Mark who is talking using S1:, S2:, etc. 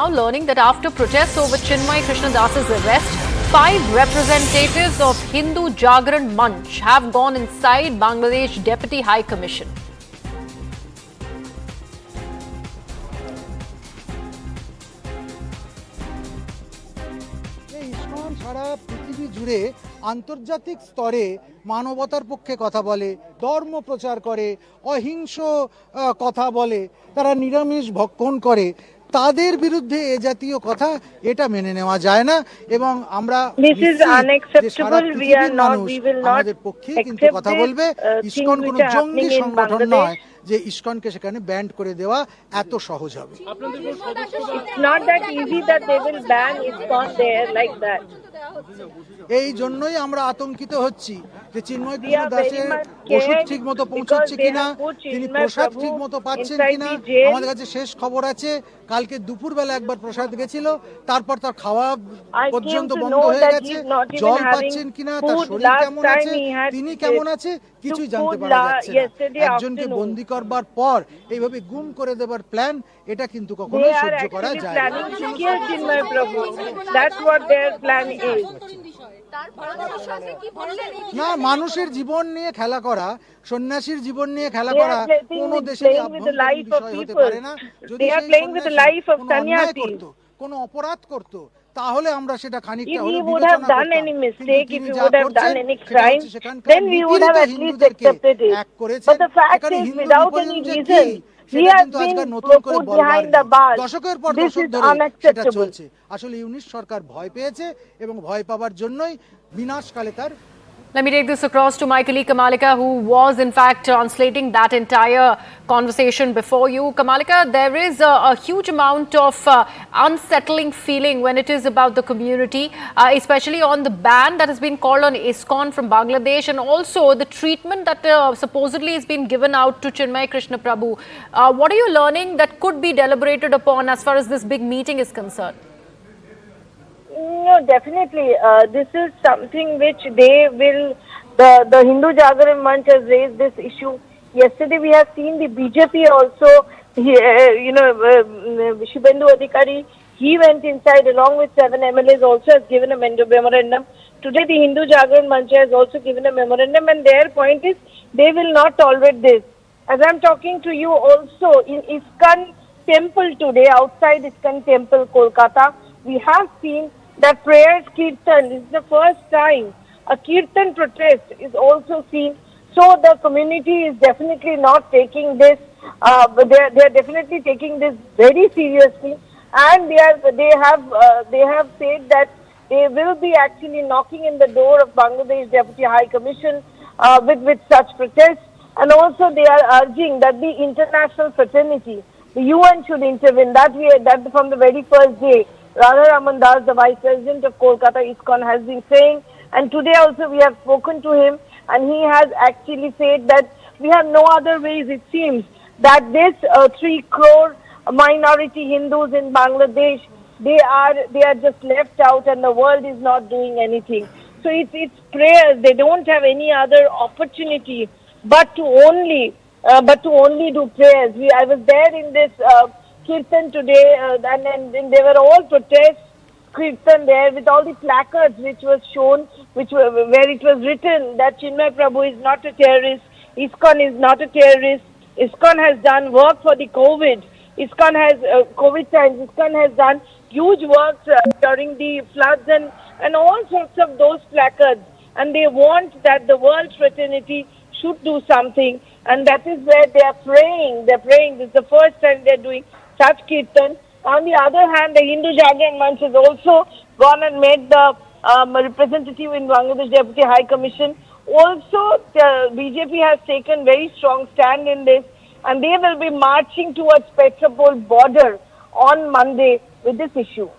S1: Now learning that after protests over Chinmay Krishna Das's arrest, 5 representatives of Hindu Jagran Manch have gone inside Bangladesh Deputy High Commission.
S2: ISKCON সারা পৃথিবী জুড়ে আন্তর্জাতিক স্তরে মানবতার পক্ষে কথা বলে, ধর্ম প্রচার করে, অহিংস কথা বলে, তারা নিরামিষ ভক্ষণ করে, তাদের বিরুদ্ধে এ জাতীয় কথা এটা মেনে নেওয়া যায় না। এবং আমরা আমাদের পক্ষে কিন্তু কথা বলবে। ইসকন কোনো জঙ্গি সংগঠন নয় যে ইসকনকে সেখানে ব্যান্ড করে দেওয়া এত সহজ হবে। এই জন্যই আমরা আতঙ্কিত হচ্ছি যে চিন্ময় কৃষ্ণ দাসের ওষুধ ঠিক মতো পৌঁছচ্ছে কিনা, তিনি প্রসাদ ঠিক মতো পাচ্ছেন কিনা। আমাদের কাছে শেষ খবর আছে কালকে দুপুরবেলা একবার প্রসাদ গেছিল, তারপর তার খাওয়া পর্যন্ত বন্ধ হয়ে গেছে। জল পাচ্ছেন কিনা, তার শরীর কেমন আছে, তিনি কেমন আছে কিছুই জানতে পারা যাচ্ছে না। একজনকে বন্দী করবার পর এইভাবে গুম করে দেবার প্ল্যান, এটা কিন্তু কখনোই সহ্য করা যায় না। মানুষের জীবন নিয়ে খেলা করা, সন্ন্যাসীর জীবন নিয়ে খেলা করা কোন দেশে বিষয় হতে পারে না। যদি কোনো অন্যায় করত, কোনো অপরাধ করত, তাহলে আমরা সেটা খানিকটা হলেও বিবেচনা করতাম। এক করেছে এখানে হিন্দু বিপজন যে কি সেটা কিন্তু আজকাল নতুন করে বলবার নেই। দশকের পর দশক ধরে সেটা চলছে। আসলে ইউনিশ সরকার ভয় পেয়েছে এবং ভয় পাওয়ার জন্যই বিনাশকালে তার।
S1: Let me take this across to my colleague Kamalika, who was in fact translating that entire conversation before you. Kamalika, there is a huge amount of unsettling feeling when it is about the community, especially on the ban that has been called on ISKCON from Bangladesh, and also the treatment that supposedly has been given out to Chinmay Krishna Prabhu. What are you learning that could be deliberated upon as far as this big meeting is concerned?
S3: No, definitely. This is something which they will, the Hindu Jagaran Manch has raised this issue. Yesterday we have seen the BJP also, Shubhendu Adhikari, he went inside along with 7 MLAs, also has given a memorandum. Today the Hindu Jagaran Manch has also given a memorandum, and their point is they will not tolerate this. As I am talking to you also, in ISKCON temple today, outside ISKCON temple, Kolkata, we have seen that prayers kirtan is the first time a kirtan protest is also seen. So the community is definitely not taking this, they are definitely taking this very seriously, and they have said that they will be actually knocking in the door of Bangladesh Deputy High Commission with such protests, and also they are urging that the international fraternity, the UN should intervene. That from the very first day Radha Raman Das, the Vice President of Kolkata ISKCON, has been saying, and today also we have spoken to him, and he has actually said that we have no other ways, it seems, that this 3 crore minority Hindus in Bangladesh, they are just left out, and the world is not doing anything. So it's prayers. They don't have any other opportunity but to only do prayers. I was there in this kirtan today, and there were all protests kirtan there with all the placards which was shown, where it was written that Chinmay Prabhu is not a terrorist, ISKCON is not a terrorist, ISKCON has done work for the COVID, ISKCON has COVID times, ISKCON has done huge works during the floods, and all sorts of those placards, and they want that the world fraternity should do something, and that is where they are praying. This is the first time they are doing such kirtan. On the other hand, the Hindu Jagaran Manch has also gone and made the representative in Bangladesh Deputy High Commission. Also, the BJP has taken very strong stand in this, and they will be marching towards Petropol border on Monday with this issue.